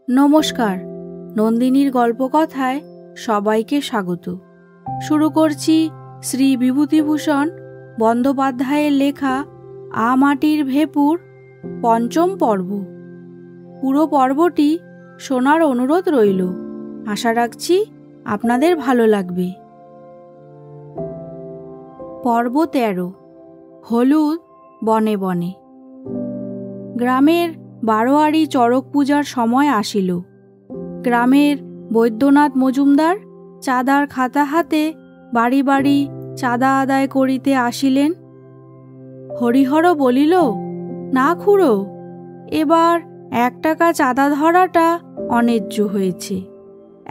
নমস্কার, নন্দিনীর গল্পকথায় সবাইকে স্বাগত। শুরু করছি শ্রী বিভূতিভূষণ বন্দ্যোপাধ্যায়ের লেখা আ-মাটির ভেঁপুর পঞ্চম পর্ব। পুরো পর্বটি শোনার অনুরোধ রইল। আশা রাখছি আপনাদের ভালো লাগবে। পর্ব 13, হলুদ বনে বনে। গ্রামের বারোয়ারি চড়ক পূজার সময় আসিল। গ্রামের বৈদ্যনাথ মজুমদার চাঁদার খাতা হাতে বাড়ি বাড়ি চাঁদা আদায় করিতে আসিলেন। হরিহর বলিল, না খুড়ো, এবার 1 টাকা চাঁদা ধরাটা অন্যায্য হয়েছে।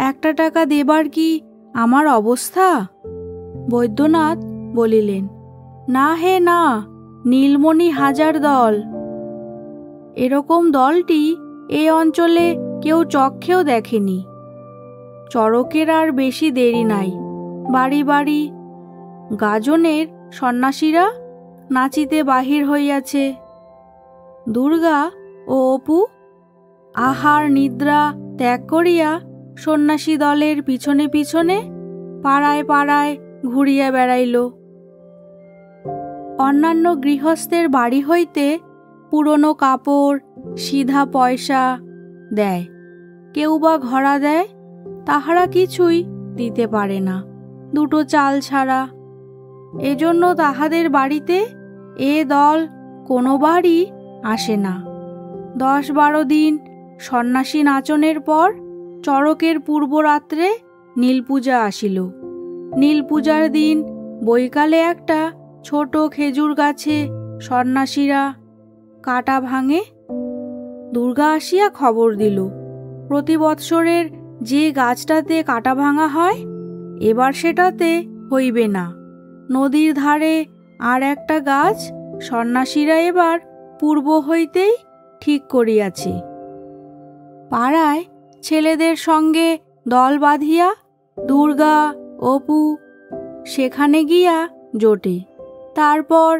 1 টাকা দেবার কি আমার অবস্থা? বৈদ্যনাথ বলিলেন, না হে না, নীলমণি হাজার দল। এরকম দলটি এ অঞ্চলে কেউ চক্ষেও দেখেনি। চড়কের আর বেশি দেরি নাই। বাড়ি বাড়ি গাজনের সন্ন্যাসীরা নাচিতে বাহির হইয়াছে। দুর্গা ও অপু আহার নিদ্রা ত্যাগ করিয়া সন্ন্যাসী দলের পিছনে পিছনে পাড়ায় পাড়ায় ঘুরিয়া বেড়াইল। অন্যান্য গৃহস্থের বাড়ি হইতে পুরনো কাপড়, সিধা পয়সা দেয়। কেউ বা ঘড়া দেয়, তাহারা কিছুই দিতে পারে না, 2টো চাল ছাড়া। এজন্য তাহাদের বাড়িতে এ দল কোনোবারই আসে না। 10-12 দিন সন্ন্যাসী নাচনের পর চড়কের পূর্বরাত্রে নীলপূজা আসিল। নীলপূজার দিন বৈকালে একটা ছোট খেজুর গাছে সন্ন্যাসীরা কাটা ভাঙে। দুর্গা আসিয়া খবর দিল, প্রতি বৎসরের যে গাছটাতে কাটা ভাঙা হয়, এবার সেটাতে হইবে না। নদীর ধারে আর একটা গাছ সন্ন্যাসীরা এবার পূর্ব হইতেই ঠিক করিয়াছে। পাড়ায় ছেলেদের সঙ্গে দল বাঁধিয়া দুর্গা, অপু সেখানে গিয়া জোটে। তারপর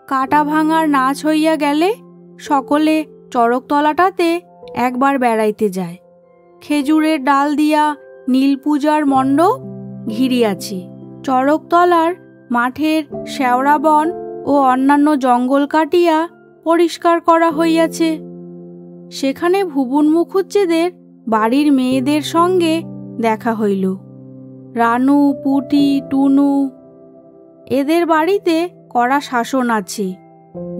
কাটা ভাঙার নাচ হইয়া গেলে সকলে চড়কতলাটাতে একবার বেড়াইতে যায়। খেজুরের ডাল দিয়া নীলপূজার মণ্ডপ ঘিরিয়াছে। চড়কতলার মাঠের শেওড়া বন ও অন্যান্য জঙ্গল কাটিয়া পরিষ্কার করা হইয়াছে। সেখানে ভুবন মুখুজ্জেদের বাড়ির মেয়েদের সঙ্গে দেখা হইল। রানু, পুটি, টুনু, এদের বাড়িতে কড়া শাসন আছে।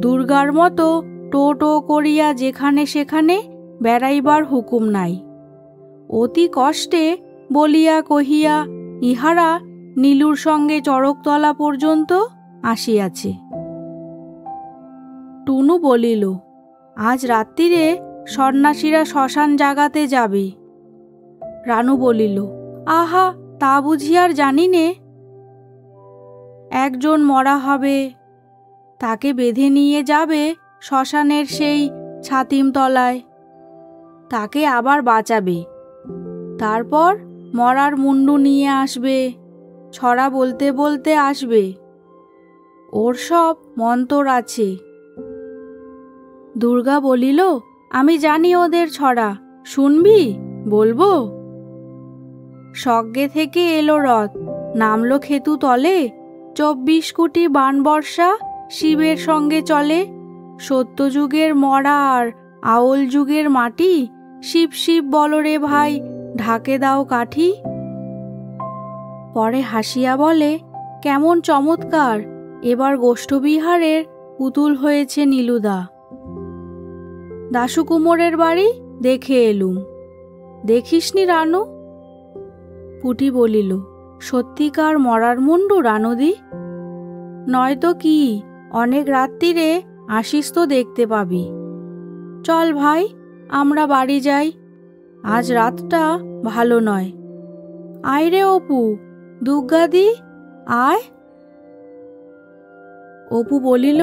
দুর্গার মতো টো টো করিয়া যেখানে সেখানে বেড়াইবার হুকুম নাই। অতি কষ্টে বলিয়া কহিয়া ইহারা নীলুর সঙ্গে চড়কতলা পর্যন্ত আসিয়াছে। টুনু বলিল, আজ রাত্রিরে সন্ন্যাসীরা শ্মশান জাগাতে যাবে। রানু বলিল, আহা, তা বুঝি আর জানি নে। একজন মরা হবে, তাকে বেঁধে নিয়ে যাবে শ্মশানের সেই ছাতিম তলায়। তাকে আবার বাঁচাবে। তারপর মরার মুন্ডু নিয়ে আসবে, ছড়া বলতে বলতে আসবে। ওর সব মন্তর আছে। দুর্গা বলিল, আমি জানি ওদের ছড়া, শুনবি? বলবো। স্বর্গে থেকে এলো রথ, নামলো খেতু তলে, 24 কোটি বানবর্ষা শিবের সঙ্গে চলে। সত্যযুগের মরা আর আওল যুগের মাটি, শিব শিব বলো রে ভাই, ঢাকে দাও কাঠি। পরে হাসিয়া বলে, কেমন চমৎকার, এবার গোষ্ঠবিহারের পুতুল হয়েছে নীলুদা। দাশু কুমোরের বাড়ি দেখে এলুম। দেখিসনি রানু? পুটি বলিল, সত্যিকার মরার মুন্ডু রানুদি? নয়তো কি, অনেক রাত্রিরে আসিস তো দেখতে পাবি। চল ভাই, আমরা বাড়ি যাই, আজ রাতটা ভালো নয়। আয় রে অপু, দুর্গাদি আয়। অপু বলিল,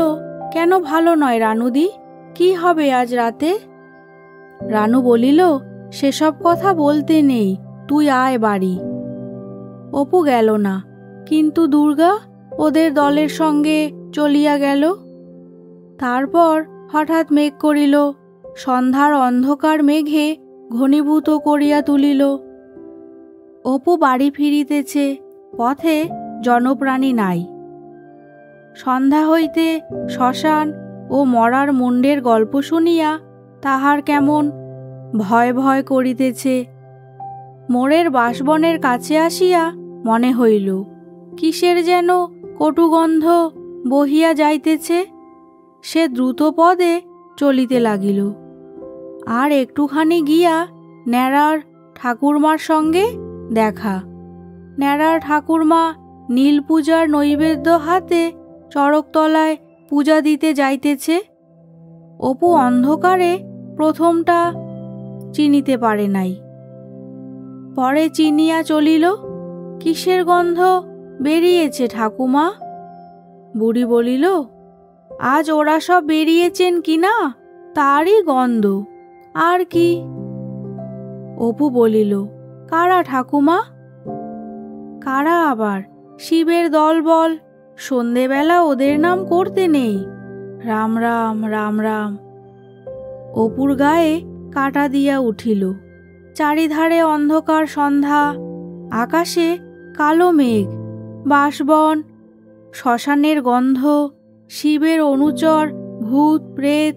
কেন ভালো নয় রানুদি, কি হবে আজ রাতে? রানু বলিল, সেসব কথা বলতে নেই, তুই আয় বাড়ি। অপু গেল না, কিন্তু দুর্গা ওদের দলের সঙ্গে চলিয়া গেল। তারপর হঠাৎ মেঘ করিল। সন্ধ্যার অন্ধকার মেঘে ঘনীভূত করিয়া তুলিল। অপু বাড়ি ফিরিতেছে, পথে জনপ্রাণী নাই। সন্ধ্যা হইতে শ্মশান ও মরার মুণ্ডের গল্প শুনিয়া তাহার কেমন ভয় ভয় করিতেছে। মোড়ের বাঁশবনের কাছে আসিয়া মনে হইল কিসের যেন কটুগন্ধ বহিয়া যাইতেছে। সে দ্রুত পদে চলিতে লাগিল। আর একটুখানি গিয়া ন্যাড়ার ঠাকুরমার সঙ্গে দেখা। ন্যাড়ার ঠাকুরমা নীল পূজার নৈবেদ্য হাতে চড়কতলায় পূজা দিতে যাইতেছে। অপু অন্ধকারে প্রথমটা চিনিতে পারে নাই, পরে চিনিয়া চলিল। কিসের গন্ধ বেরিয়েছে ঠাকুমা? বুড়ি বলিল, আজ ওরা সব বেরিয়েছেন কিনা তারই গন্ধ, আর কি। অপু বলিল, কারা ঠাকুমা? কারা আবার? শিবের দলবল। সন্ধেবেলা ওদের নাম করতে নেই। রাম রাম রাম রাম। অপুর গায়ে কাটা দিয়া উঠিল। চারিধারে অন্ধকার সন্ধ্যা, আকাশে কালো মেঘ, বাঁশবন, শ্মশানের গন্ধ, শিবের অনুচর ভূত প্রেত।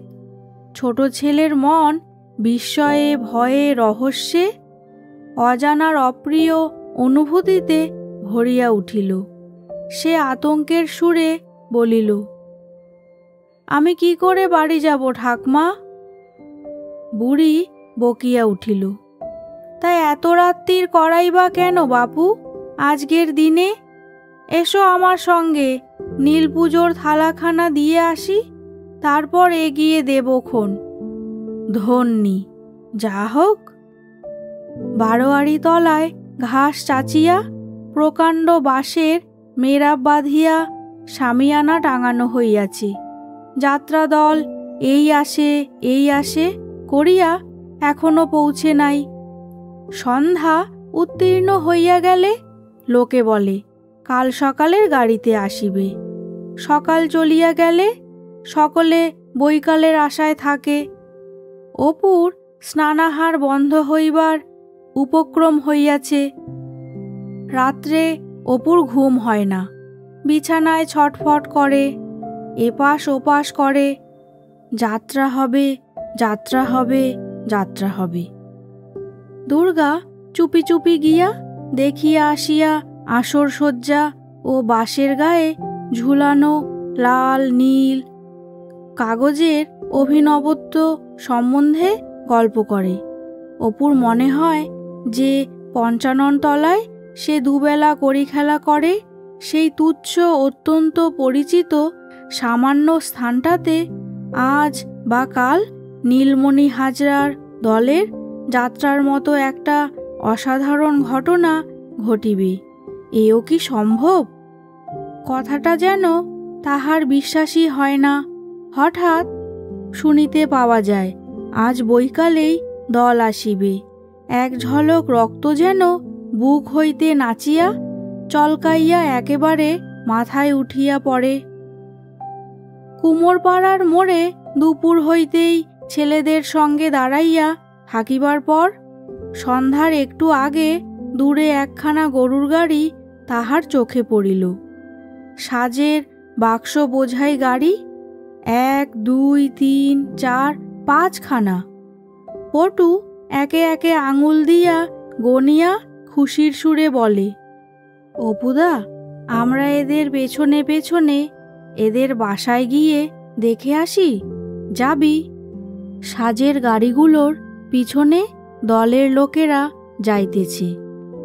ছোট ছেলের মন বিস্ময়ে ভয়ে রহস্যে অজানার অপ্রিয় অনুভূতিতে ভরিয়া উঠিল। সে আতঙ্কের সুরে বলিল, আমি কি করে বাড়ি যাব ঠাকমা? বুড়ি বকিয়া উঠিল, তাই এত রাত্রির করাই বা কেন বাপু আজকের দিনে? এসো আমার সঙ্গে, নীল পুজোর থালাখানা দিয়ে আসি, তারপর এগিয়ে দেবক্ষণ। ধন্যি, যা হোক। বারোয়ারি তলায় ঘাস চাচিয়া প্রকাণ্ড বাঁশের মেরাব বাঁধিয়া শামিয়ানা টাঙানো হইয়াছে। যাত্রা দল এই আসে করিয়া এখনো পৌঁছে নাই। সন্ধ্যা উত্তীর্ণ হইয়া গেলে লোকে বলে কাল সকালের গাড়িতে আসিবে। সকাল চলিয়া গেলে সকলে বৈকালের আশায় থাকে। অপুর স্নানাহার বন্ধ হইবার উপক্রম হইয়াছে। রাত্রে অপুর ঘুম হয় না। বিছানায় ছটফট করে, এপাশ ওপাশ করে। যাত্রা হবে, যাত্রা হবে, যাত্রা হবে। দুর্গা চুপি চুপি গিয়া দেখিয়া আসিয়া আসর সজ্জা ও বাঁশের গায়ে ঝুলানো লাল নীল কাগজের অভিনবত্ব সম্বন্ধে গল্প করে। অপুর মনে হয় যে ৫৫ তলায় সে দুবেলা কড়ি খেলা করে, সেই তুচ্ছ অত্যন্ত পরিচিত সামান্য স্থানটাতে আজ বা কাল নীলমণি হাজরার দলের যাত্রার মতো একটা অসাধারণ ঘটনা ঘটিবে। এও কি সম্ভব? কথাটা যেন তাহার বিশ্বাসই হয় না। হঠাৎ শুনিতে পাওয়া যায় আজ বৈকালেই দল আসিবে। এক ঝলক রক্ত যেন বুক হইতে নাচিয়া চলকাইয়া একেবারে মাথায় উঠিয়া পড়ে। কুমোরপাড়ার মোড়ে দুপুর হইতেই ছেলেদের সঙ্গে দাঁড়াইয়া থাকিবার পর সন্ধ্যার একটু আগে দূরে একখানা গরুর গাড়ি তাহার চোখে পড়িল। সাজের বাক্স বোঝাই গাড়ি, ১ ২ ৩ ৪ ৫খানা। পটু একে একে আঙুল দিয়া গনিয়া খুশির সুরে বলে, অপুদা, আমরা এদের পেছনে পেছনে এদের বাসায় গিয়ে দেখে আসি, যাবি? সাজের গাড়িগুলোর পিছনে দলের লোকেরা যাইতেছে।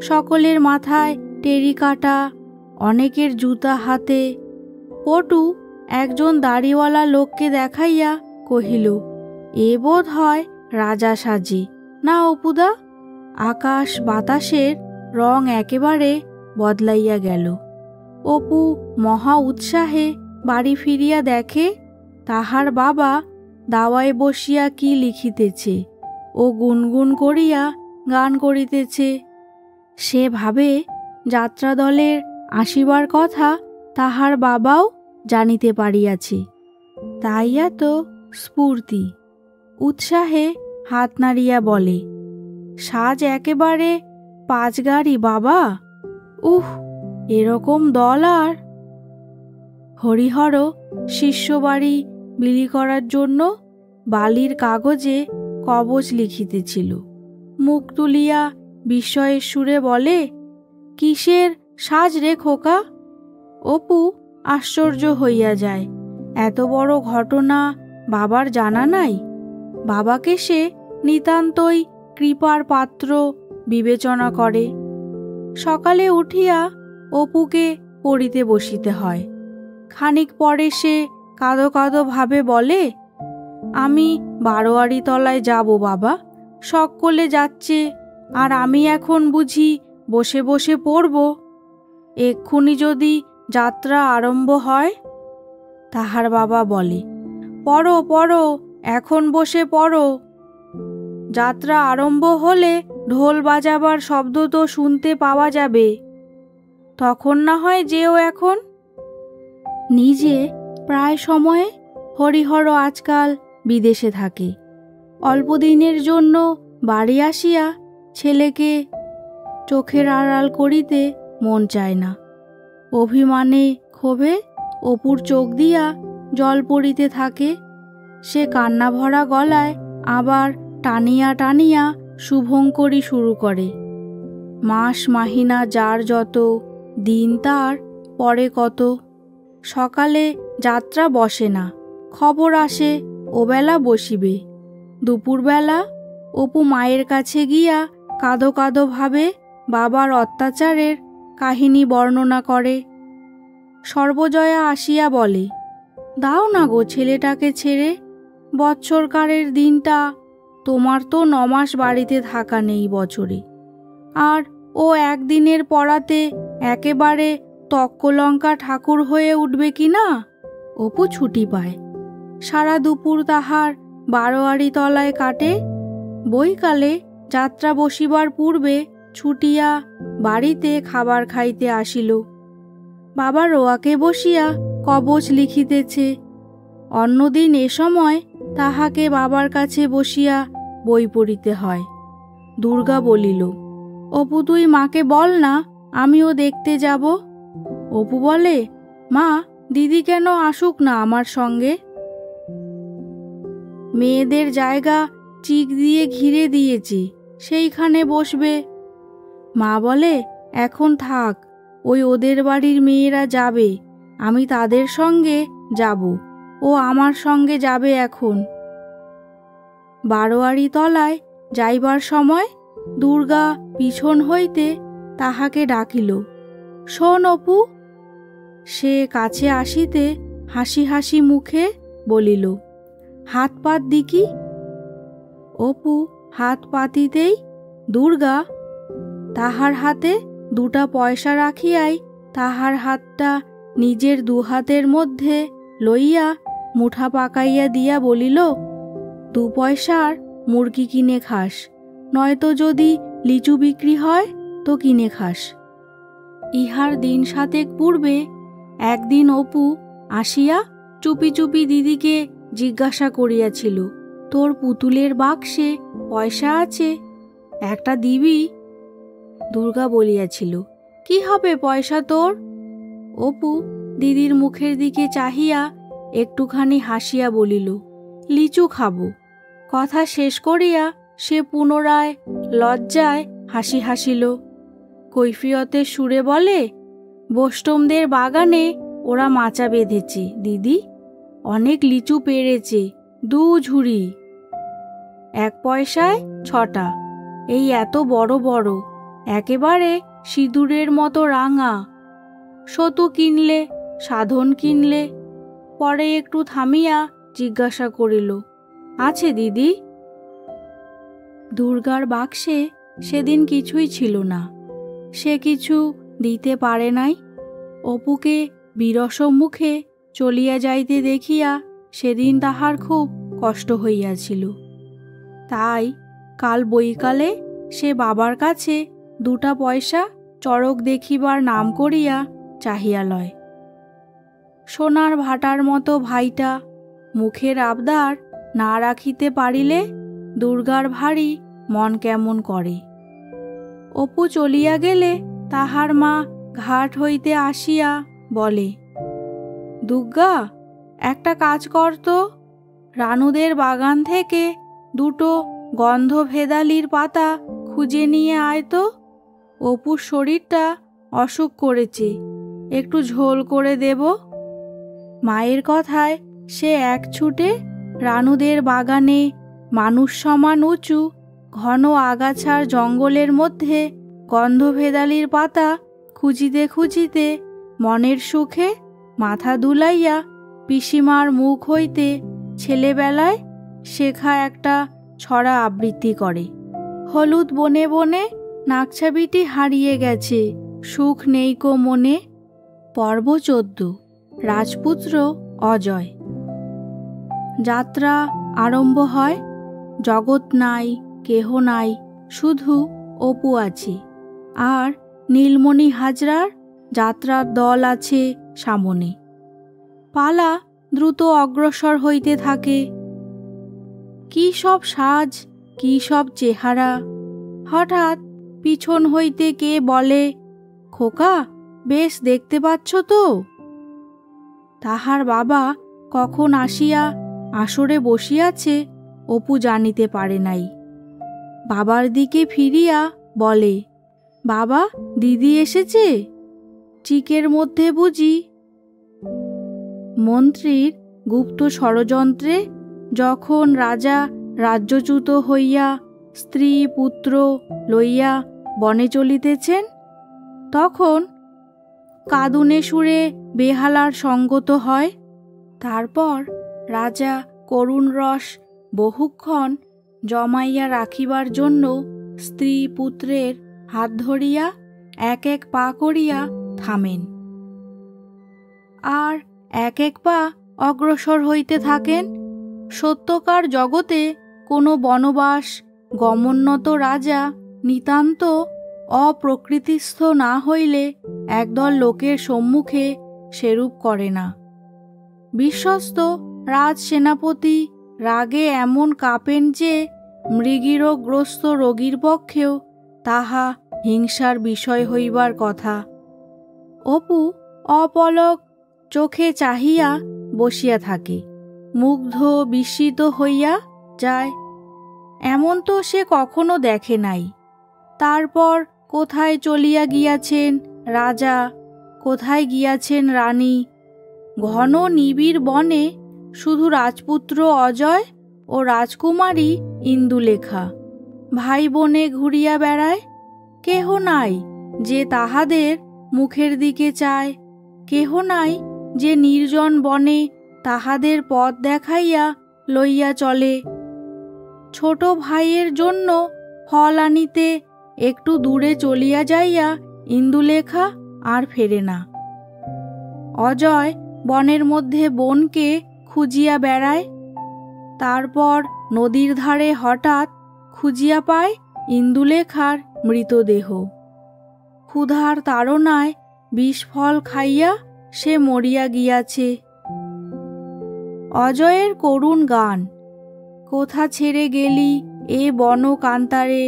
সকলের মাথায় টেরিকাটা, অনেকের জুতা হাতে। পটু একজন দাড়িওয়ালা লোককে দেখাইয়া কহিল, এ বোধ হয় রাজা সাজে না অপুদা? আকাশ বাতাসের রং একেবারে বদলাইয়া গেল। অপু মহা উৎসাহে বাড়ি ফিরিয়া দেখে তাহার বাবা দাওয়ায় বসিয়া কি লিখিতেছে ও গুনগুন করিয়া গান করিতেছে। সে ভাবে যাত্রা দলের আসিবার কথা তাহার বাবাও জানিতে পারিয়াছে, তাই এত স্ফূর্তি। উৎসাহে হাত নাড়িয়া বলে, সাজ একেবারে 5 গাড়ি বাবা। উহ, এরকম দল আর। হরিহর শিষ্যবাড়ি বিলি করার জন্য বালির কাগজে কবচ লিখিতেছিল। মুখ তুলিয়া বিস্ময়ের সুরে বলে, কিসের সাজ রে খোকা? অপু আশ্চর্য হইয়া যায়। এত বড় ঘটনা বাবার জানা নাই। বাবাকে সে নিতান্তই কৃপার পাত্র বিবেচনা করে। সকালে উঠিয়া অপুকে পড়িতে বসিতে হয়। খানিক পরে সে কাঁদো কাঁদো ভাবে বলে, আমি বারোয়ারি তলায় যাব বাবা, সকলে যাচ্ছে, আর আমি এখন বুঝি বসে বসে পড়ব? এক্ষুনি যদি যাত্রা আরম্ভ হয়? তাহার বাবা বলে, পড়ো পড়ো, এখন বসে পড়ো। যাত্রা আরম্ভ হলে ঢোল বাজাবার শব্দ তো শুনতে পাওয়া যাবে, তখন না হয় যেও এখন। নিজে প্রায় সময়ে হরিহর আজকাল বিদেশে থাকে। অল্পদিনের জন্য বাড়ি আসিয়া ছেলেকে চোখের আড়াল করিতে মন চায় না। অভিমানে ক্ষোভে অপুর চোখ দিয়া জল পড়িতে থাকে। সে কান্না ভরা গলায় আবার টানিয়া টানিয়া শুভঙ্করী শুরু করে। মাস মাহিনা যার যত, দিন তার পরে কত। সকালে যাত্রা বসে না, খবর আসে ওবেলা বসিবে। দুপুরবেলা অপু মায়ের কাছে গিয়া কাঁদো কাঁদো ভাবে বাবার অত্যাচারের কাহিনী বর্ণনা করে। সর্বজয়া আসিয়া বলে, দাও না গো ছেলেটাকে ছেড়ে, বৎসরকারের দিনটা। তোমার তো 9 মাস বাড়িতে থাকা নেই বছরে, আর ও একদিনের পড়াতে একেবারে তক্কলঙ্কা ঠাকুর হয়ে উঠবে কি না? অপু ছুটি পায়। সারা দুপুর তাহার বারোয়ারি তলায় কাটে। বৈকালে যাত্রা বসিবার পূর্বে ছুটিয়া বাড়িতে খাবার খাইতে আসিল। বাবা রোয়াকে বসিয়া কবচ লিখিতেছে। অন্যদিন এ সময় তাহাকে বাবার কাছে বসিয়া বই পড়িতে হয়। দুর্গা বলিল, অপু তুই মাকে বল না, আমিও দেখতে যাব। অপু বলে, মা, দিদি কেন আসুক না আমার সঙ্গে? মেয়েদের জায়গা চিক দিয়ে ঘিরে দিয়েছি, সেইখানে বসবে। মা বলে, এখন থাক, ওই ওদের বাড়ির মেয়েরা যাবে, আমি তাদের সঙ্গে যাব, ও আমার সঙ্গে যাবে এখন। বারোয়ারি তলায় যাইবার সময় দুর্গা পিছন হইতে তাহাকে ডাকিল, শোন অপু। সে কাছে আসিতে হাসি হাসি মুখে বলিল, হাত পাত দিকি। অপু হাত পাতিতেই দুর্গা তাহার হাতে 2টা পয়সা রাখিয়াই তাহার হাতটা নিজের 2 হাতের মধ্যে লইয়া মুঠা পাকাইয়া দিয়া বলিল, 2 পয়সার মুরগি কিনে খাস, নয়তো যদি লিচু বিক্রি হয় তো কিনে খাস। ইহার দিন 7 পূর্বে একদিন অপু আসিয়া চুপি চুপি দিদিকে জিজ্ঞাসা করিয়াছিল, তোর পুতুলের বাক্সে পয়সা আছে, একটা দিবি? দুর্গা বলিয়াছিল, কি হবে পয়সা তোর? অপু দিদির মুখের দিকে চাহিয়া একটুখানি হাসিয়া বলিল, লিচু খাবো। কথা শেষ করিয়া সে পুনরায় লজ্জায় হাসি হাসিল। কৈফিয়তের সুরে বলে, বোষ্টমদের বাগানে ওরা মাচা বেঁধেছে দিদি, অনেক লিচু পেড়েছে, 2 ঝুড়ি, 1 পয়সায় 6টা, এই এত বড় বড়, একেবারে সিঁদুরের মতো রাঙা। সতু কিনলে, সাধন কিনলে? পরে একটু থামিয়া জিজ্ঞাসা করিল, আছে দিদি? দুর্গার বাক্সে সেদিন কিছুই ছিল না, সে কিছু দিতে পারে নাই। অপুকে বিরস মুখে চলিয়া যাইতে দেখিয়া সেদিন তাহার খুব কষ্ট হইয়াছিল। তাই কাল বৈকালে সে বাবার কাছে 2টা পয়সা চড়ক দেখিবার নাম করিয়া চাহিয়া লয়। সোনার ভাটার মতো ভাইটা মুখের আবদার না রাখিতে পারিলে দুর্গার ভারী মন কেমন করে। অপু চলিয়া গেলে তাহার মা ঘাট হইতে আসিয়া বলে, দুর্গা, একটা কাজ কর তো, রানুদের বাগান থেকে দুটো গন্ধ ভেদালির পাতা খুঁজে নিয়ে আয় তো। অপুর শরীরটা অসুখ করেছে, একটু ঝোল করে দেব। মায়ের কথায় সে এক ছুটে রানুদের বাগানে মানুষ সমান উঁচু ঘন আগাছার জঙ্গলের মধ্যে গন্ধভেদালির পাতা খুঁজিতে খুঁজিতে মনের সুখে মাথা দুলাইয়া পিসিমার মুখ হইতে ছেলেবেলায় শেখা একটা ছড়া আবৃত্তি করে। হলুদ বনে বনে নাকছাবিটি হারিয়ে গেছে, সুখ নেইকো মনে। পর্ব 14। রাজপুত্র অজয়। যাত্রা আরম্ভ হয়। জগৎ নাই, কেহ নাই, শুধু অপু আছে, আর নীলমণি হাজরার যাত্রার দল আছে সামনে। পালা দ্রুত অগ্রসর হইতে থাকে। কি সব সাজ, কি সব চেহারা! হঠাৎ পিছন হইতে কে বলে, খোকা, বেশ দেখতে পাচ্ছ তো? তাহার বাবা কখন আসিয়া আসরে বসিয়াছে অপু জানিতে পারে নাই। বাবার দিকে ফিরিয়া বলে, বাবা, দিদি এসেছে? চিকের মধ্যে বুঝি? মন্ত্রীর গুপ্ত ষড়যন্ত্রে যখন রাজা রাজ্যচ্যুত হইয়া স্ত্রী পুত্র লইয়া বনে চলিতেছেন, তখন কাঁদুনে সুরে বেহালার সঙ্গত হয়। তারপর রাজা করুণ রস বহুক্ষণ জমাইয়া রাখিবার জন্য স্ত্রী পুত্রের হাত ধরিয়া এক এক পা করিয়া থামেন, আর এক এক পা অগ্রসর হইতে থাকেন। সত্যকার জগতে কোনো বনবাস গমোন্নত রাজা নিতান্ত অপ্রকৃতিস্থ না হইলে একদল লোকের সম্মুখে সেরূপ করে না। বিশ্বস্ত রাজ সেনাপতি রাগে এমন কাঁপেন যে মৃগীরোগগ্রস্ত রোগীর পক্ষেও তাহা হিংসার বিষয় হইবার কথা। অপু অপলক চোখে চাহিয়া বসিয়া থাকে, মুগ্ধ বিস্মিত হইয়া যায়। এমন তো সে কখনো দেখে নাই। তারপর কোথায় চলিয়া গিয়াছেন রাজা, কোথায় গিয়াছেন রানী। ঘন নিবিড় বনে শুধু রাজপুত্র অজয় ও রাজকুমারী ইন্দুলেখা ভাই বোনে ঘুরিয়া বেড়ায়। কেহ নাই যে তাহাদের মুখের দিকে চায়, কেহ নাই যে নির্জন বনে তাহাদের পথ দেখাইয়া লইয়া চলে। ছোট ভাইয়ের জন্য ফল আনিতে একটু দূরে চলিয়া যাইয়া ইন্দুলেখা আর ফেরে না। অজয় বনের মধ্যে বোনকে খুঁজিয়া বেড়ায়। তারপর নদীর ধারে হঠাৎ খুঁজিয়া পায় ইন্দুলেখার মৃতদেহ। ক্ষুধার তাড়নায় বিষফল খাইয়া সে মরিয়া গিয়াছে। অজয়ের করুণ গান। কোথা ছেড়ে গেলি এ বন কান্তারে,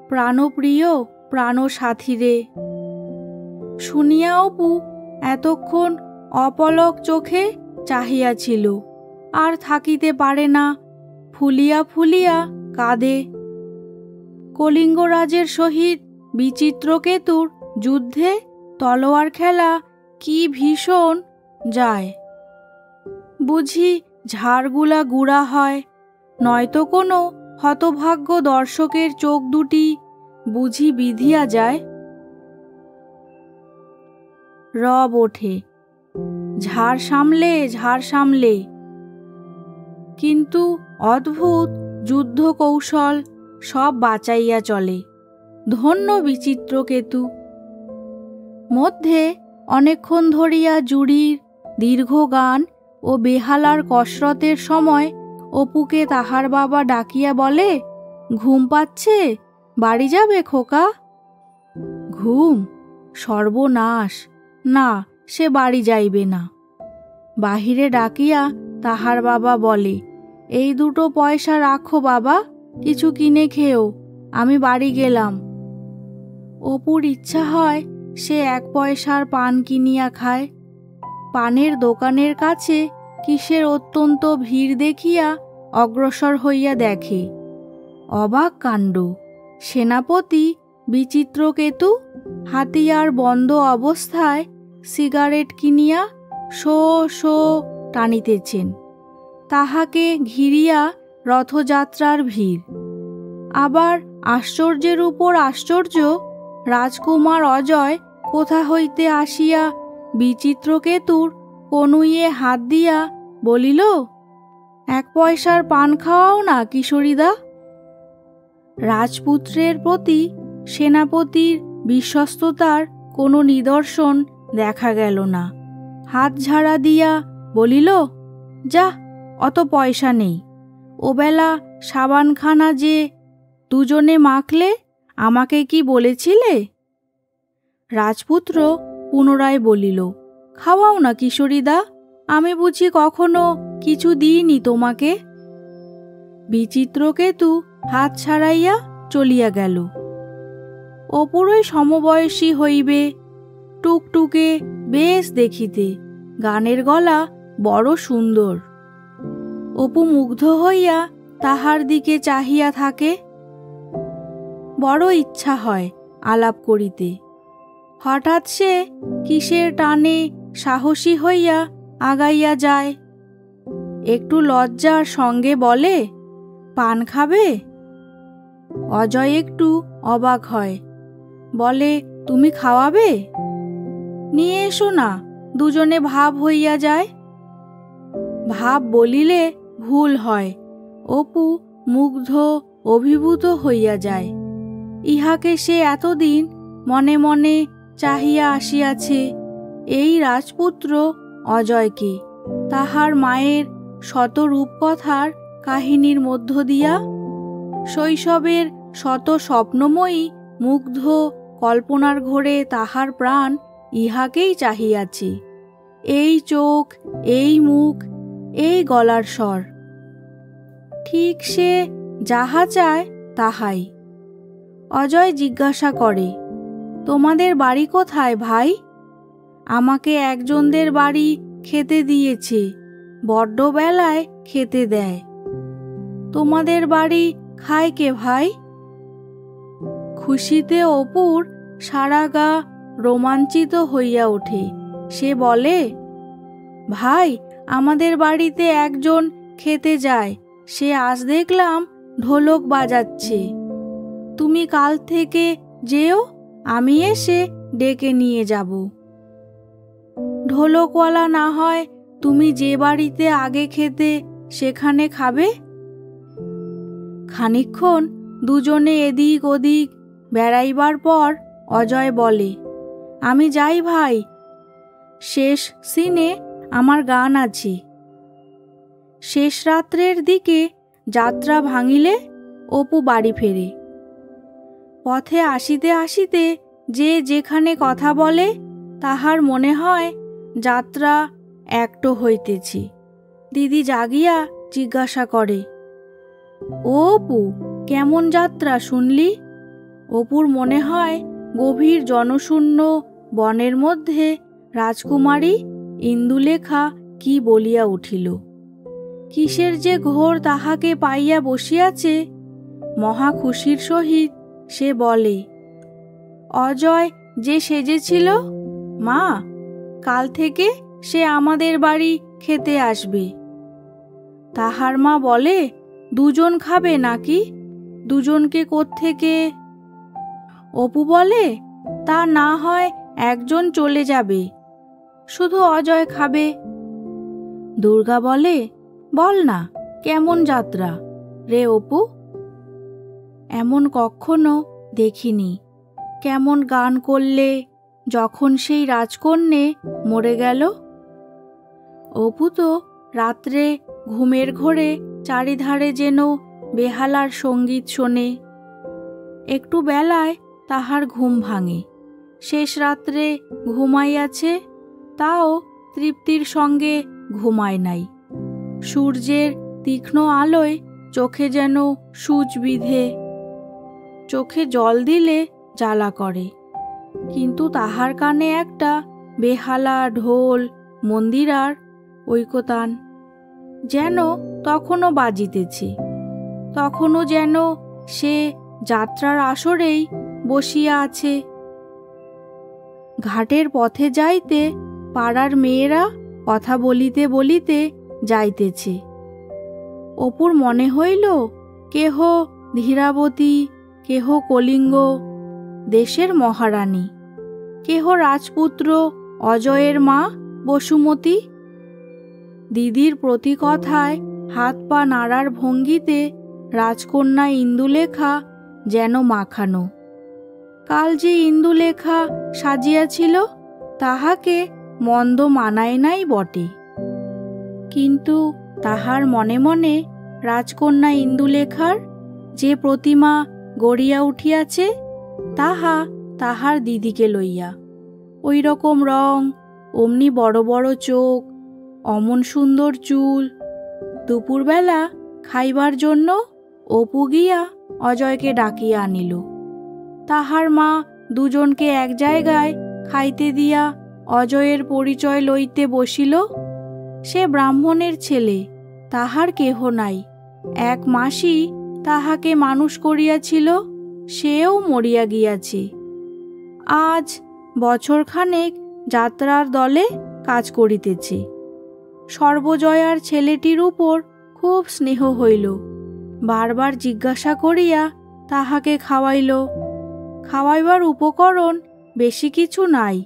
প্রাণপ্রিয় প্রাণসাথীরে। শুনিয়া অপু এতক্ষণ অপলক চোখে চাহিয়াছিল, আর থাকিতে পারে না, ফুলিয়া ফুলিয়া কাঁদে। কলিঙ্গরাজের সহিত বিচিত্রকেতুর যুদ্ধে তলোয়ার খেলা কি ভীষণ যায়। বুঝি ঝাড়গুলা গুড়া হয়, নয়তো কোনো হতভাগ্য দর্শকের চোখ দুটি বুঝি বিধিয়া যায়। রব ওঠে, ঝাড় সামলে ঝাড় সামলে। কিন্তু অদ্ভুত যুদ্ধ কৌশল সব বাঁচাইয়া চলে। ধন্য বিচিত্রকেতু। মধ্যে অনেকক্ষণ ধরিয়া জুড়ির দীর্ঘ গান ও বেহালার কসরতের সময় অপুকে তাহার বাবা ডাকিয়া বলে, ঘুম পাচ্ছে, বাড়ি যাবে খোকা? ঘুম? সর্বনাশ! না, সে বাড়ি যাইবে না। বাহিরে ডাকিয়া তাহার বাবা বলে, এই দুটো পয়সা রাখো বাবা, কিছু কিনে খেও, আমি বাড়ি গেলাম। অপুর ইচ্ছা হয় সে 1 পয়সার পান কিনিয়া খায়। পানের দোকানের কাছে কিসের অত্যন্ত ভিড় দেখিয়া অগ্রসর হইয়া দেখে, অবাক কাণ্ড! সেনাপতি বিচিত্রকেতু হাতিয়ার বন্ধ অবস্থায় সিগারেট কিনিয়া শো শো টানিতেছেন। তাহাকে ঘিরিয়া রথযাত্রার ভিড়। আবার আশ্চর্যের উপর আশ্চর্য, রাজকুমার অজয় কোথা হইতে আসিয়া বিচিত্রকেতুর কনুইয়ে হাত দিয়া বলিল, 1 পয়সার পান খাওয়াও না কিশোরীদা। রাজপুত্রের প্রতি সেনাপতির বিশ্বস্ততার কোনো নিদর্শন দেখা গেল না। হাত ঝাড়া দিয়া বলিল, যা, অত পয়সা নেই। ওবেলা সাবানখানা যে দুজনে মাখলে আমাকে কি বলেছিলে? রাজপুত্র পুনরায় বলিল, খাওয়াও না কিশোরীদা, আমি বুঝি কখনো কিছু দিইনি তোমাকে। বিচিত্রকেতু হাত ছাড়াইয়া চলিয়া গেল। অপুরই সমবয়সী হইবে, টুকটুকে, বেশ দেখিতে, গানের গলা বড় সুন্দর। অপু মুগ্ধ হইয়া তাহার দিকে চাহিয়া থাকে। বড় ইচ্ছা হয় আলাপ করিতে। হঠাৎ সে কিসের টানে সাহসী হইয়া আগাইয়া যায়। একটু লজ্জার সঙ্গে বলে, পান খাবে? অজয় একটু অবাক হয়, বলে, তুমি খাওয়াবে? নিয়ে এসো না, দুজনে ভাব হইয়া যায়। ভাব বলিলে ভুল হয়, অপু মুগ্ধ অভিভূত হইয়া যায়। ইহাকে সে এতদিন মনে মনে চাহিয়া আসিয়াছে, এই রাজপুত্র অজয়কে, তাহার মায়ের শত রূপকথার কাহিনীর মধ্য দিয়া, শৈশবের শত স্বপ্নময়ী মুগ্ধ কল্পনার ঘোরে তাহার প্রাণ ইহাকেই চাহিয়াছে। এই চোখ, এই মুখ, এই গলার স্বর, ঠিক সে যাহা চায় তাহাই। অজয় জিজ্ঞাসা করে, তোমাদের বাড়ি কোথায় ভাই? আমাকে একজনদের বাড়ি খেতে দিয়েছে, বড্ড বেলায় খেতে দেয়। তোমাদের বাড়ি খায় কে ভাই? খুশিতে অপুর সারা গা রোমাঞ্চিত হইয়া ওঠে। সে বলে, ভাই, আমাদের বাড়িতে একজন খেতে যায়, সে আজ দেখলাম ঢোলক বাজাচ্ছে। তুমি কাল থেকে যেও, আমি এসে ডেকে নিয়ে যাব। ঢোলকওয়ালা না হয় তুমি যে বাড়িতে আগে খেতে সেখানে খাবে। খানিকক্ষণ দুজনে এদিক ওদিক বেড়াইবার পর অজয় বলে, আমি যাই ভাই, শেষ সিনে আমার গান আছে। শেষ রাত্রের দিকে যাত্রা ভাঙিলে অপু বাড়ি ফেরে। পথে আসিতে আসিতে যে যেখানে কথা বলে তাহার মনে হয় যাত্রা একটো হইতেছে। দিদি জাগিয়া জিজ্ঞাসা করে, ও অপু, কেমন যাত্রা শুনলি? অপুর মনে হয় গভীর জনশূন্য বনের মধ্যে রাজকুমারী ইন্দুলেখা কি বলিয়া উঠিল। কিসের যে ঘোর তাহাকে পাইয়া বসিয়াছে। মহা খুশির সহিত সে বলে, অজয় যে সেজেছিল, মা, কাল থেকে সে আমাদের বাড়ি খেতে আসবে। তাহার মা বলে, দুজন খাবে নাকি? দুজনকে কোত্থেকে? অপু বলে, তা না হয় একজন চলে যাবে, শুধু অজয় খাবে। দুর্গা বলে, বল না, কেমন যাত্রা রে অপু? এমন কখনো দেখিনি। কেমন গান করলে যখন সেই রাজকন্যে মরে গেল। অপু তো রাত্রে ঘুমের ঘোরে চারিধারে যেন বেহালার সঙ্গীত শোনে। একটু বেলায় তাহার ঘুম ভাঙে। শেষ রাত্রে ঘুমাইয়াছে, তাও তৃপ্তির সঙ্গে ঘুমায় নাই। সূর্যের তীক্ষ্ণ আলোয় চোখে যেন সূচ বিঁধে। চোখে জল দিলে জ্বালা করে, কিন্তু তাহার কানে একটা বেহালা, ঢোল, মন্দিরার ঐকতান যেন তখনও বাজিতেছে। তখনও যেন সে যাত্রার আসরেই বসিয়া আছে। ঘাটের পথে যাইতে পাড়ার মেয়েরা কথা বলিতে বলিতে যাইতেছে। অপুর মনে হইল কেহ ধীরাবতী, কেহ কলিঙ্গ দেশের মহারানী, কেহ রাজপুত্র অজয়ের মা বসুমতী। দিদির প্রতি কথায় হাত পা নাড়ার ভঙ্গিতে রাজকন্যা ইন্দুলেখা যেন মাখানো। কাল যে ইন্দুলেখা সাজিয়াছিল তাহাকে মন্দ মানায় নাই বটে, কিন্তু তাহার মনে মনে রাজকন্যা ইন্দুলেখার যে প্রতিমা গড়িয়া উঠিয়াছে তাহা তাহার দিদিকে লইয়া। ওই রকম রং, অমনি বড় বড় চোখ, অমন সুন্দর চুল। দুপুরবেলা খাইবার জন্য অপু গিয়া অজয়কে ডাকিয়া আনিল। তাহার মা দুজনকে এক জায়গায় খাইতে দিয়া অজয়ের পরিচয় লইতে বসিল। সে ব্রাহ্মণের ছেলে, তাহার কেহ নাই। এক মাসই তাহাকে মানুষ করিয়াছিল, সেও মরিয়া গিয়াছে। আজ বছরখানেক যাত্রার দলে কাজ করিতেছে। সর্বজয়ার ছেলেটির উপর খুব স্নেহ হইল। বারবার জিজ্ঞাসা করিয়া তাহাকে খাওয়াইল। খাওয়াইবার উপকরণ বেশি কিছু নাই,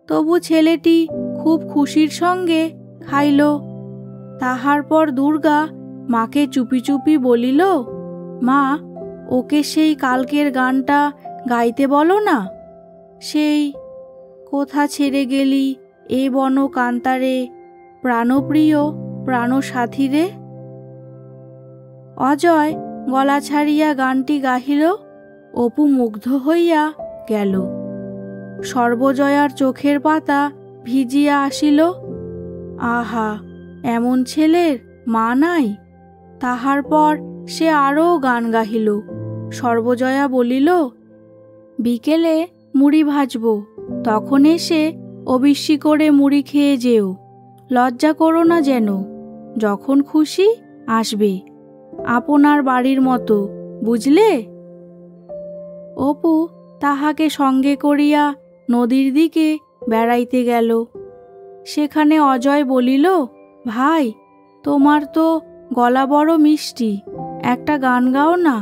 তবু ছেলেটি খুব খুশির সঙ্গে খাইল। তাহার পর দুর্গা মাকে চুপি চুপি বলিল, মা, ওকে সেই কালকের গানটা গাইতে বলো না। সেই কোথা ছেড়ে গেলি এ বন কান্তারে, প্রাণপ্রিয় প্রাণসাথী রে। অজয় গলা ছাড়িয়া গানটি গাহিল। অপু মুগ্ধ হইয়া গেল। সর্বজয়ার চোখের পাতা ভিজিয়া আসিল। আহা, এমন ছেলের মা নাই। তাহার পর সে আরও গান গাহিল। সর্বজয়া বলিল, বিকেলে মুড়ি ভাজব, তখন এসে অবিশ্বাসী করে মুড়ি খেয়ে যেও। লজ্জা করো না যেন, যখন খুশি আসবে, আপনার বাড়ির মতো, বুঝলে। অপু তাহাকে সঙ্গে করিয়া নদীর দিকে বেড়াইতে গেল। সেখানে অজয় বলিল, ভাই, তোমার তো গলা বড় মিষ্টি, একটা গান গাও না।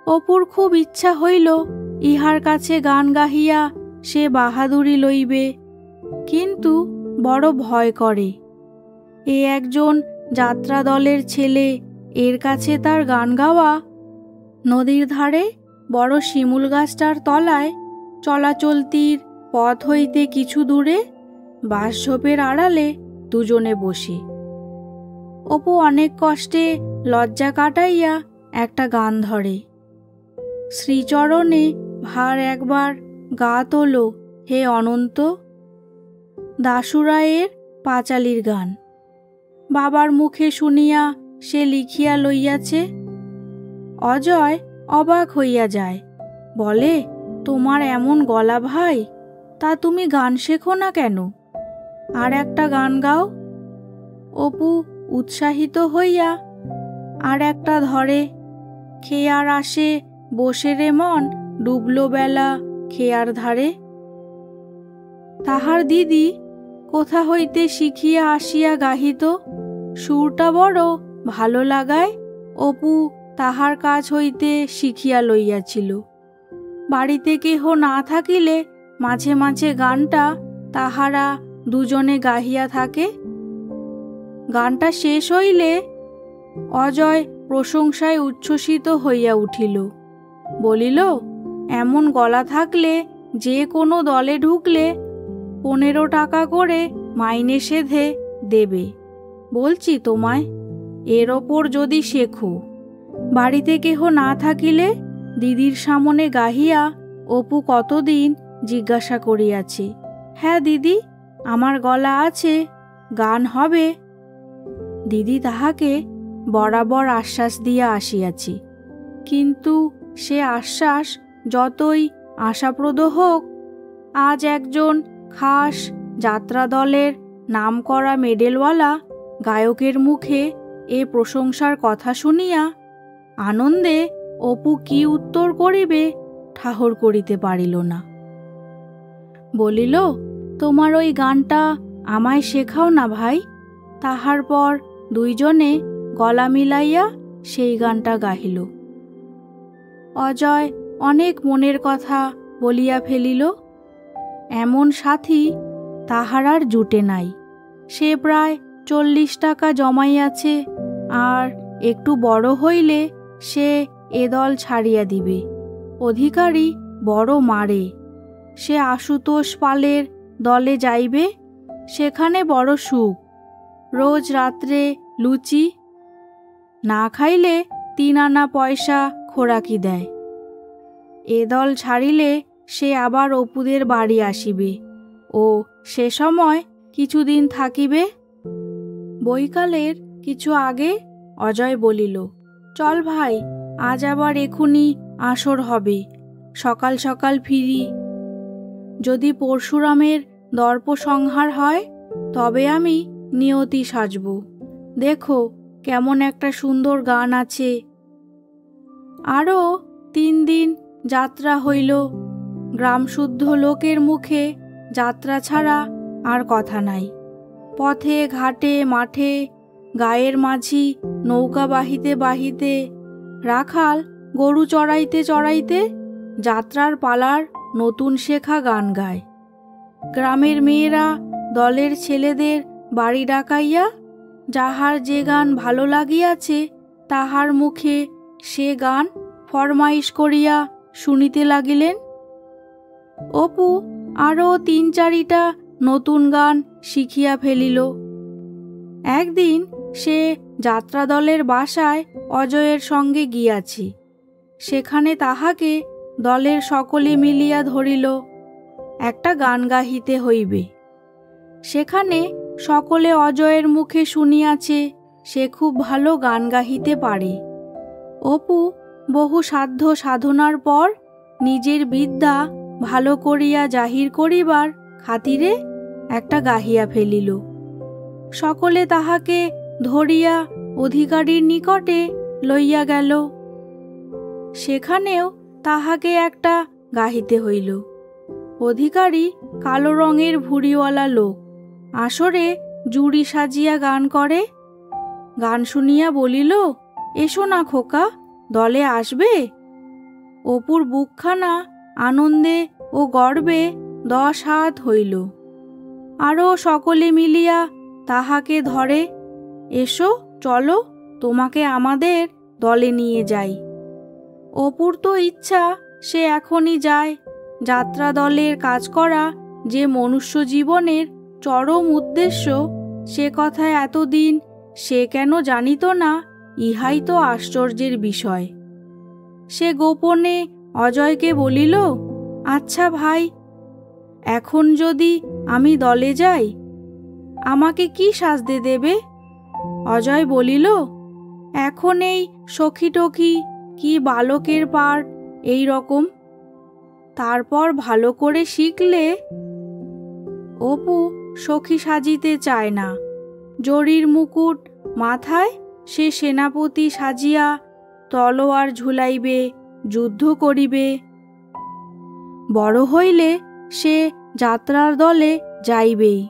অপুর খুব ইচ্ছা হইল ইহার কাছে গান গাহিয়া সে বাহাদুরি লইবে, কিন্তু বড় ভয় করে। এ একজন যাত্রা দলের ছেলে, এর কাছে তার গান গাওয়া। নদীর ধারে বড় শিমুল গাছটার তলায় চলাচলতির পথ হইতে কিছু দূরে বাঁশঝোপের আড়ালে দুজনে বসে। অপু অনেক কষ্টে লজ্জা কাটাইয়া একটা গান ধরে। শ্রীচরণে ভার একবার গা তোলো হে অনন্ত, দাশুরায়ের পাঁচালীর গান। বাবার মুখে শুনিয়া সে লিখিয়া লইয়াছে। অজয় অবাক হইয়া যায়, বলে, তোমার এমন গলা ভাই, তা তুমি গান শেখো না কেন? আর একটা গান গাও। অপু উৎসাহিত হইয়া আর একটা ধরে। খেয়ার আসে বসে রে মন, ডুবলো বেলা খেয়ার ধারে। তাহার দিদি কোথা হইতে শিখিয়া আসিয়া গাহিত। সুরটা বড় ভালো লাগায় অপু তাহার কাছ হইতে শিখিয়া লইয়াছিল। বাড়িতে কেহ না থাকিলে মাঝে মাঝে গানটা তাহারা দুজনে গাহিয়া থাকে। গানটা শেষ হইলে অজয় প্রশংসায় উচ্ছ্বসিত হইয়া উঠিল। বলিল, এমন গলা থাকলে যে কোনো দলে ঢুকলে 15 টাকা করে মাইনে সেধে দেবে, বলছি তোমায়। এর ওপর যদি শেখো। বাড়িতে কেহ না থাকিলে দিদির সামনে গাহিয়া অপু কতদিন জিজ্ঞাসা করিয়াছে, হ্যাঁ দিদি, আমার গলা আছে, গান হবে। দিদি তাহাকে বরাবর আশ্বাস দিয়া আসিয়াছে, কিন্তু সে আশ্বাস যতই আশাপ্রদ হোক, আজ একজন খাস যাত্রা দলের নামকরা মেডেলওয়ালা গায়কের মুখে এ প্রশংসার কথা শুনিয়া আনন্দে অপু কি উত্তর করিবে ঠাহর করিতে পারিল না। বলিল, তোমার ওই গানটা আমায় শেখাও না ভাই। তাহার পর দুইজনে গলা মিলাইয়া সেই গানটা গাহিল। অজয় অনেক মনের কথা বলিয়া ফেলিল। এমন সাথী তাহার আর জুটে নাই। সে প্রায় 40 টাকা জমাইয়াছে, আর একটু বড় হইলে সে এ দল ছাড়িয়া দিবে। অধিকারী বড় মারে। সে আশুতোষ পালের দলে যাইবে, সেখানে বড় সুখ। রোজ রাত্রে লুচি, না খাইলে 3 আনা পয়সা খোরাকি দেয়। এ দল ছাড়িলে সে আবার অপুদের বাড়ি আসিবে ও সে সময় কিছুদিন থাকিবে। বৈকালের কিছু আগে অজয় বলিল, চল ভাই, আজ আবার এখুনি আসর হবে, সকাল সকাল ফিরি। যদি পরশুরামের দর্প সংহার হয় তবে আমি নিয়তি সাজব। দেখো কেমন একটা সুন্দর গান আছে। আরও 3 দিন যাত্রা হইল। গ্রামশুদ্ধ লোকের মুখে যাত্রা ছাড়া আর কথা নাই। পথে ঘাটে মাঠে গায়ের মাঝি নৌকা বাহিতে বাহিতে, রাখাল গরু চড়াইতে চড়াইতে যাত্রার পালার নতুন শেখা গান গায়। গ্রামের মেয়েরা দলের ছেলেদের বাড়ি ডাকাইয়া যাহার যে গান ভালো লাগিয়াছে তাহার মুখে সে গান ফরমাইশ করিয়া শুনিতে লাগিলেন। অপু আরও 3-4টা নতুন গান শিখিয়া ফেলিল। একদিন সে যাত্রা দলের বাসায় অজয়ের সঙ্গে গিয়াছি। সেখানে তাহাকে দলের সকলে মিলিয়া ধরিল, একটা গান গাহিতে হইবে। সেখানে সকলে অজয়ের মুখে শুনিয়াছে সে খুব ভালো গান গাহিতে পারে। অপু বহু সাধ্য সাধনার পর নিজের বিদ্যা ভালো করিয়া জাহির করিবার খাতিরে একটা গাহিয়া ফেলিল। সকলে তাহাকে ধরিয়া অধিকারীর নিকটে লইয়া গেল। সেখানেও তাহাকে একটা গাহিতে হইল। অধিকারী কালো রঙের ভুঁড়িওয়ালা লোক, আসরে জুড়ি সাজিয়া গান করে। গান শুনিয়া বলিল, এসো না খোকা, দলে আসবে। অপুর বুকখানা আনন্দে ও গর্বে 10 হাত হইল। আরও সকলে মিলিয়া তাহাকে ধরে, এসো চলো, তোমাকে আমাদের দলে নিয়ে যাই। অপুর তো ইচ্ছা সে এখনই যায়। যাত্রা দলের কাজ করা যে মনুষ্য জীবনের চরম উদ্দেশ্য, সে কথা এতদিন সে কেন জানিত না, ইহাই তো আশ্চর্যের বিষয়। সে গোপনে অজয়কে বলিল, আচ্ছা ভাই, এখন যদি আমি দলে যাই আমাকে কি সাজতে দেবে? অজয় বলিল, এখন এই সখী টখী কি বালকের পার্ট এই রকম, তারপর ভালো করে শিখলে। অপু সখী সাজিতে চায় না। জরির মুকুট মাথায় সে সেনাপতি সাজিয়া তলোয়ার ঝুলাইবে, যুদ্ধ করিবে। বড় হইলে সে যাত্রার দলে যাইবেই,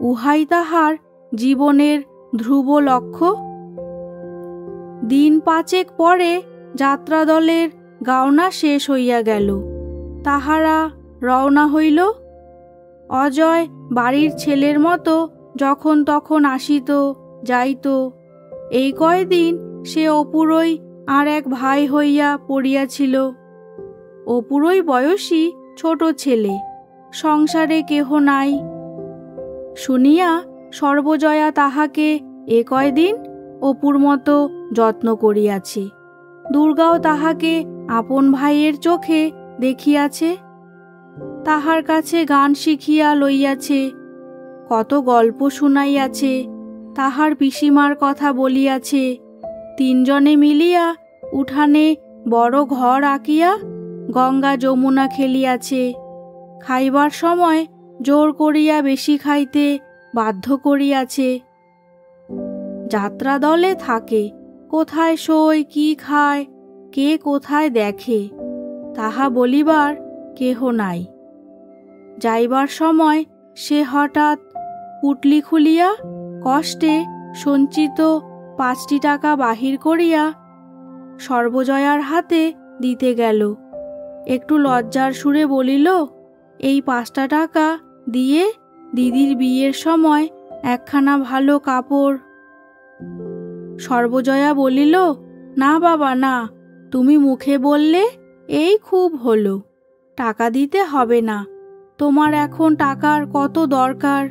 উহাই তাহার জীবনের ধ্রুব লক্ষ্য। দিন 5 পরে যাত্রা দলের গাওনা শেষ হইয়া গেল। তাহারা রওনা হইল। অজয় বাড়ির ছেলের মতো যখন তখন আসিত যাইত। এই কয়দিন সে অপুরই আর এক ভাই হইয়া পড়িয়াছিল। অপুরই বয়সী ছোট ছেলে, সংসারে কেহ নাই। শুনিয়া সর্বজয়া তাহাকে এ কয়দিন অপুর মতো যত্ন করিয়াছে। দুর্গাও তাহাকে আপন ভাইয়ের চোখে দেখিয়াছে। তাহার কাছে গান শিখিয়া লইয়াছে, কত গল্প শুনাইয়াছে, তাহার পিসিমার কথা বলিয়াছে। 3 জনে মিলিয়া উঠানে বড় ঘর আঁকিয়া গঙ্গা যমুনা খেলিয়াছে। খাইবার সময় জোর করিয়া বেশি খাইতে বাধ্য করিয়াছে। যাত্রা দলে থাকে, কোথায় শোয় কি খায়, কে কোথায় দেখে, তাহা বলিবার কেহ নাই। যাইবার সময় সে হঠাৎ পুটলি খুলিয়া কষ্টে সঞ্চিত 5টি টাকা বাহির করিয়া সর্বজয়ার হাতে দিতে গেল। একটু লজ্জার সুরে বলিল, এই 5টা টাকা দিয়ে দিদির বিয়ের সময় একখানা ভালো কাপড়। সর্বজয়া বলিল, না বাবা না, তুমি মুখে বললে এই খুব হলো, টাকা দিতে হবে না, তোমার এখন টাকার কত দরকার,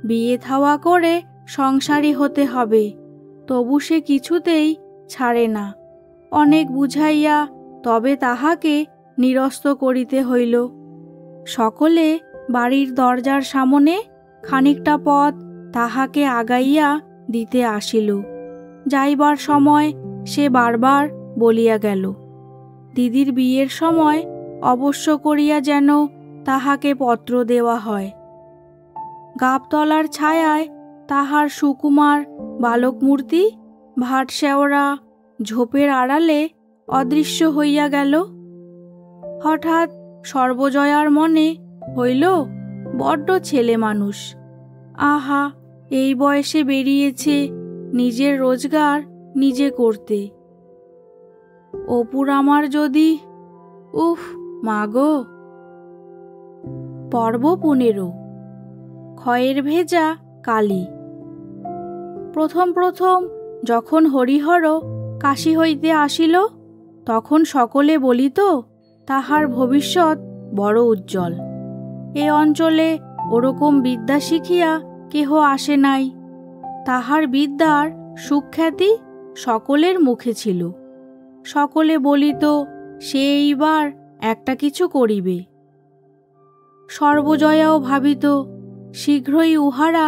বিয়ে থাওয়া করে সংসারী হতে হবে। তবু সে কিছুতেই ছাড়ে না। অনেক বুঝাইয়া তবে তাহাকে নিরস্ত করিতে হইল। সকলে বাড়ির দরজার সামনে খানিকটা পথ তাহাকে আগাইয়া দিতে আসিল। যাইবার সময় সে বারবার বলিয়া গেল, দিদির বিয়ের সময় অবশ্য করিয়া যেন তাহাকে পত্র দেওয়া হয়। গাবতলার ছায়ায় তাহার সুকুমার বালক মূর্তি ভাটশেওড়া ঝোপের আড়ালে অদৃশ্য হইয়া গেল। হঠাৎ সর্বজয়ার মনে হইল, বড্ড ছেলে মানুষ, আহা এই বয়সে বেরিয়েছে নিজের রোজগার নিজে করতে। অপুর আমার যদি, উফ মাগো। পর্ব 15। খয়ের ভেজা কালী। প্রথম প্রথম যখন হরিহর কাশী হইতে আসিল, তখন সকলে বলিত তাহার ভবিষ্যৎ বড় উজ্জ্বল। এ অঞ্চলে ওরকম বিদ্যা শিখিয়া কেহ আসে নাই। তাহার বিদ্যার সুখ্যাতি সকলের মুখে ছিল। সকলে বলিত সে এইবার একটা কিছু করিবে। সর্বজয়াও ভাবিত শীঘ্রই উহারা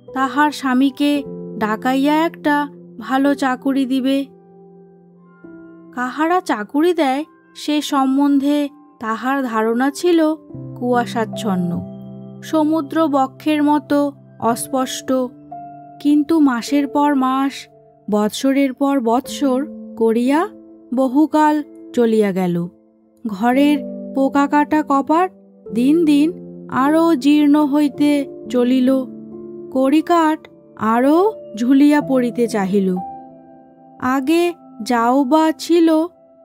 তাহার স্বামীকে ডাকাইয়া একটা ভালো চাকুরি দিবে। কাহারা চাকুরি দেয় সে সম্বন্ধে তাহার ধারণা ছিল কুয়াশাচ্ছন্ন, সমুদ্র বক্ষের মতো অস্পষ্ট। কিন্তু মাসের পর মাস, বৎসরের পর বৎসর করিয়া বহুকাল চলিয়া গেল। ঘরের পোকা কাটা কপাট দিন দিন আরও জীর্ণ হইতে চলিল। কড়িকাঠ আরও ঝুলিয়া পড়িতে চাহিল। আগে যাও বা ছিল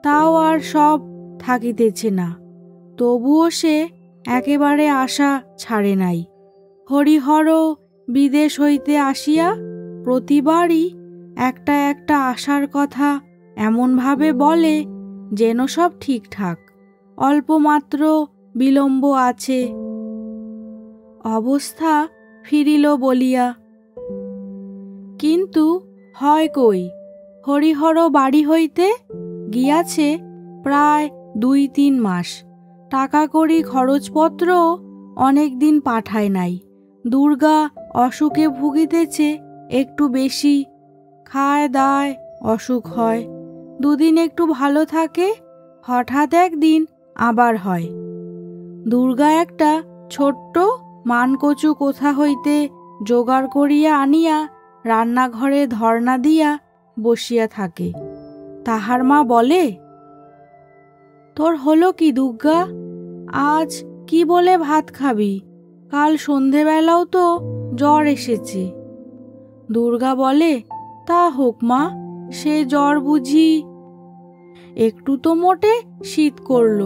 তাও আর সব থাকিতেছে না। তবুও সে একেবারে আশা ছাড়ে নাই। হরিহর বিদেশ হইতে আসিয়া প্রতিবারই একটা একটা আশার কথা এমনভাবে বলে যেন সব ঠিকঠাক, অল্পমাত্র বিলম্ব আছে। অবস্থা ফিরিল বলিয়া, কিন্তু হয় কই। হরিহর বাড়ি হইতে গিয়াছে প্রায় 2-3 মাস। টাকা কড়ি খরচপত্র অনেক দিন পাঠায় নাই। দুর্গা অসুখে ভুগিতেছে একটু বেশি। খায় দায় অসুখ হয়, 2 দিন একটু ভালো থাকে, হঠাৎ একদিন আবার হয়। দুর্গা একটা ছোট্ট মানকচু কোথা হইতে জোগাড় করিয়া আনিয়া রান্নাঘরে ধর্না দিয়া বসিয়া থাকে। তাহার মা বলে, তোর হলো কি দুর্গা, আজ কি বলে ভাত খাবি? কাল সন্ধেবেলাও তো জ্বর এসেছে। দুর্গা বলে, তা হোক মা, সে জ্বর বুঝি? একটু তো মোটে শীত করল,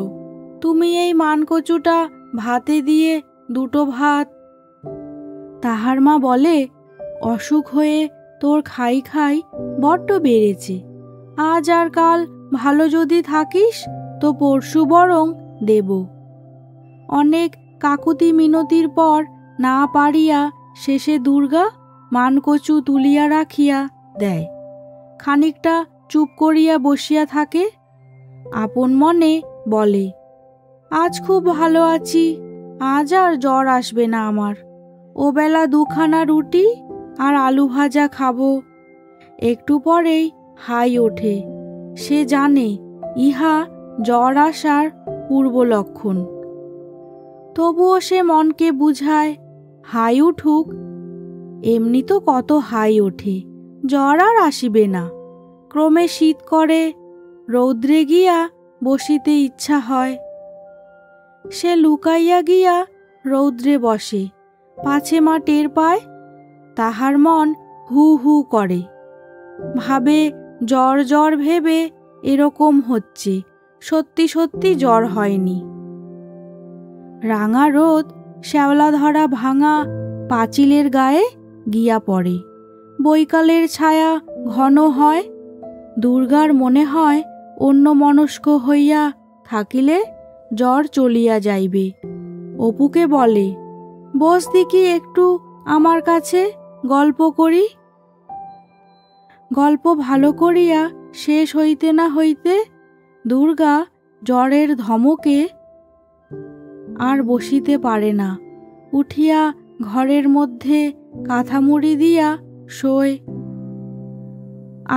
তুমি এই মানকচুটা ভাতে দিয়ে 2টো ভাত। তাহার মা বলে, অসুখ হয়ে তোর খাই খাই বড্ড বেড়েছে। আজ আর কাল ভালো যদি থাকিস তো পরশু বরং দেব। অনেক কাকুতি মিনতির পর না পারিয়া শেষে দুর্গা মানকচু তুলিয়া রাখিয়া দেয়। খানিকটা চুপ করিয়া বসিয়া থাকে। আপন মনে বলে, আজ খুব ভালো আছি, আজ আর জ্বর আসবে না আমার। ও বেলা 2খানা রুটি আর আলু ভাজা খাবো। একটু পরেই হাই ওঠে। সে জানে ইহা জ্বর আসার পূর্ব লক্ষণ। তবুও সে মনকে বুঝায়, হাই উঠুক, এমনি তো কত হাই ওঠে, জ্বর আর আসিবে না। ক্রমে শীত করে, রৌদ্রে গিয়া বসিতে ইচ্ছা হয়। সে লুকাইয়া গিয়া রৌদ্রে বসে, পাছে মা টের পায়। তাহার মন হু হু করে, ভাবে জ্বর জ্বর ভেবে এরকম হচ্ছে, সত্যি সত্যি জ্বর হয়নি। রাঙা রোদ শ্যাওলা ধরা ভাঙা পাঁচিলের গায়ে গিয়া পড়ে, বৈকালের ছায়া ঘন হয়। দুর্গার মনে হয় অন্য মনস্ক হইয়া থাকিলে জ্বর চলিয়া যাইবে। অপুকে বলে, বস দিকি একটু আমার কাছে, গল্প করি। গল্প ভালো করিয়া শেষ হইতে না হইতে দুর্গা জ্বরের ধমকে আর বসিতে পারে না, উঠিয়া ঘরের মধ্যে কাঁথামুড়ি দিয়া শোয়।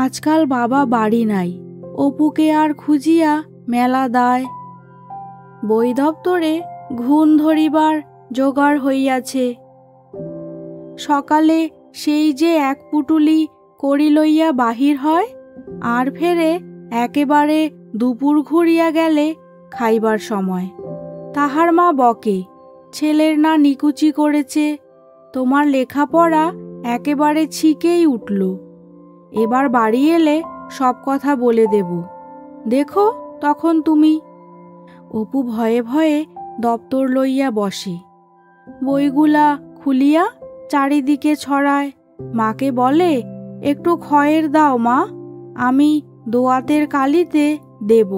আজকাল বাবা বাড়ি নাই, অপুকে আর খুঁজিয়া মেলা দায়। বই দপ্তরে ঘুণ ধরিবার জোগাড় হইয়াছে। সকালে সেই যে এক পুটুলি কড়ি লইয়া বাহির হয়, আর ফেরে একেবারে দুপুর ঘুরিয়া গেলে খাইবার সময়। তাহার মা বকে, ছেলের না নিকুচি করেছে, তোমার লেখাপড়া একেবারে ছিকেই উঠল। এবার বাড়ি এলে সব কথা বলে দেব, দেখো তখন তুমি। অপু ভয়ে ভয়ে দপ্তর লইয়া বসে, বইগুলা খুলিয়া চারিদিকে ছড়ায়। মাকে বলে, একটু খয়ের দাও মা, আমি দোয়াতের কালিতে দেব।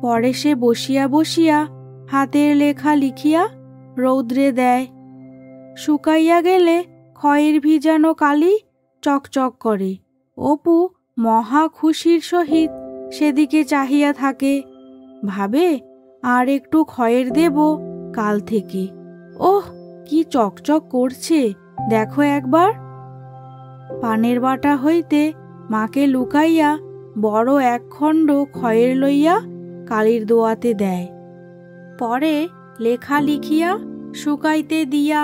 পরে সে বসিয়া বসিয়া হাতের লেখা লিখিয়া রৌদ্রে দেয়। শুকাইয়া গেলে খয়ের ভিজানো কালি চকচক করে। অপু মহা খুশির সহিত সেদিকে চাহিয়া থাকে, ভাবে আর একটু খয়ের দেব কাল থেকে। ওহ, কি চকচক করছে, দেখো একবার। পানের বাটা হইতে মাকে লুকাইয়া বড় একখণ্ড খয়ের লইয়া কালির দোয়াতে দেয়। পরে লেখা লিখিয়া শুকাইতে দিয়া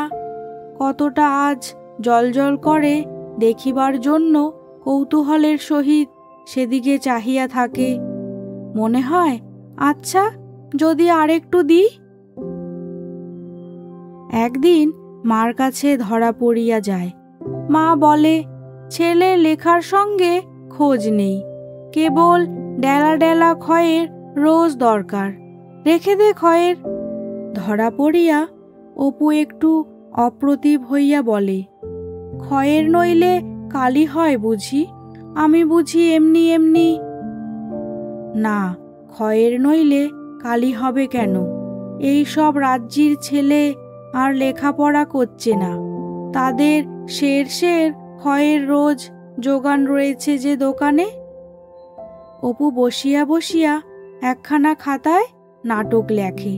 কতটা আজ জলজল করে দেখিবার জন্য কৌতূহলের সহিত সেদিকে চাহিয়া থাকে। মনে হয়, আচ্ছা যদি আরেকটু দিই। একদিন মার কাছে ধরা পড়িয়া যায়। মা বলে, ছেলে লেখার সঙ্গে খোঁজ নেই, কেবল ডেলা ডেলা খয়ের রোজ দরকার, রেখে দে খয়ের। ধরা পড়িয়া অপু একটু অপ্রতিভ হইয়া বলে, খয়ের নইলে কালি হয় বুঝি? আমি বুঝি এমনি এমনি। না, খয়ের নইলে কালি হবে কেন? এই সব রাজ্যির ছেলে আর লেখাপড়া করছে না, তাদের শের শের খয়ের রোজ যোগান রয়েছে যে দোকানে। অপু বসিয়া বসিয়া একখানা খাতায় নাটক লেখে।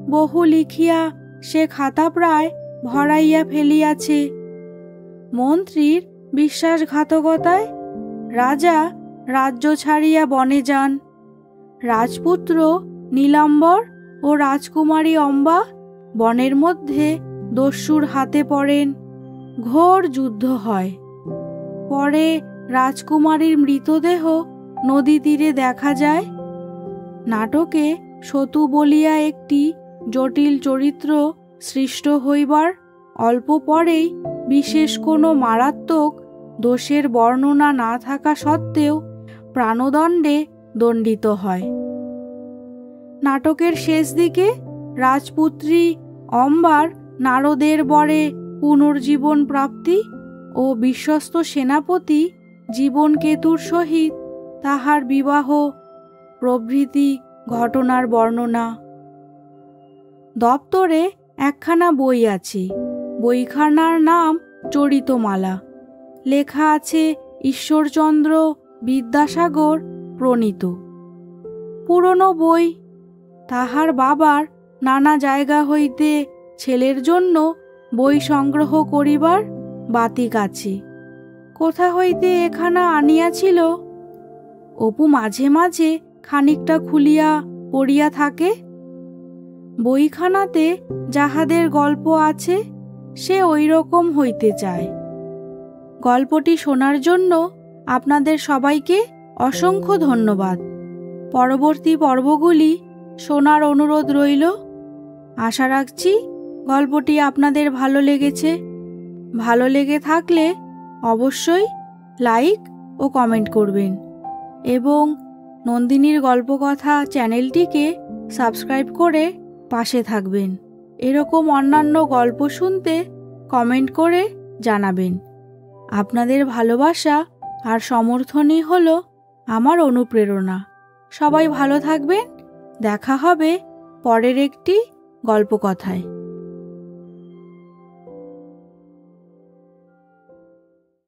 বহু লিখিয়া সে খাতা প্রায় ভরাইয়া ফেলিয়াছে। মন্ত্রীর বিশ্বাসঘাতকতায় রাজা রাজ্য ছাড়িয়া বনে যান। রাজপুত্র নীলাম্বর ও রাজকুমারী অম্বা বনের মধ্যে দস্যুর হাতে পড়েন। ঘোর যুদ্ধ হয়। পরে রাজকুমারীর মৃতদেহ নদী তীরে দেখা যায়। নাটকে সতু বলিয়া একটি জটিল চরিত্র সৃষ্ট হইবার অল্প পরেই বিশেষ কোনো মারাত্মক দোষের বর্ণনা না থাকা সত্ত্বেও প্রাণদণ্ডে দণ্ডিত হয়। নাটকের শেষ দিকে রাজপুত্রী অম্বার নারদের বরে পুনর্জীবন প্রাপ্তি ও বিশ্বস্ত সেনাপতি জীবনকেতুর সহিত তাহার বিবাহ প্রভৃতি ঘটনার বর্ণনা। দপ্তরে একখানা বই আছে। বইখানার নাম চরিতমালা। লেখা আছে ঈশ্বরচন্দ্র বিদ্যাসাগর প্রণীত। পুরনো বই। তাহার বাবার নানা জায়গা হইতে ছেলের জন্য বই সংগ্রহ করিবার বাতিক আছে। কোথা হইতে এখানা আনিয়াছিল? অপু মাঝে মাঝে খানিকটা খুলিয়া পড়িয়া থাকে? বইখানাতে যাহাদের গল্প আছে সে ওই রকম হইতে চায়। গল্পটি শোনার জন্য আপনাদের সবাইকে অসংখ্য ধন্যবাদ। পরবর্তী পর্বগুলি শোনার অনুরোধ রইল। আশা রাখছি গল্পটি আপনাদের ভালো লেগেছে। ভালো লেগে থাকলে অবশ্যই লাইক ও কমেন্ট করবেন এবং নন্দিনীর গল্পকথা চ্যানেলটিকে সাবস্ক্রাইব করে পাশে থাকবেন। এরকম অন্যান্য গল্প শুনতে কমেন্ট করে জানাবেন। আপনাদের ভালোবাসা আর সমর্থনই হলো আমার অনুপ্রেরণা। সবাই ভালো থাকবেন। দেখা হবে পরের একটি গল্পকথায়।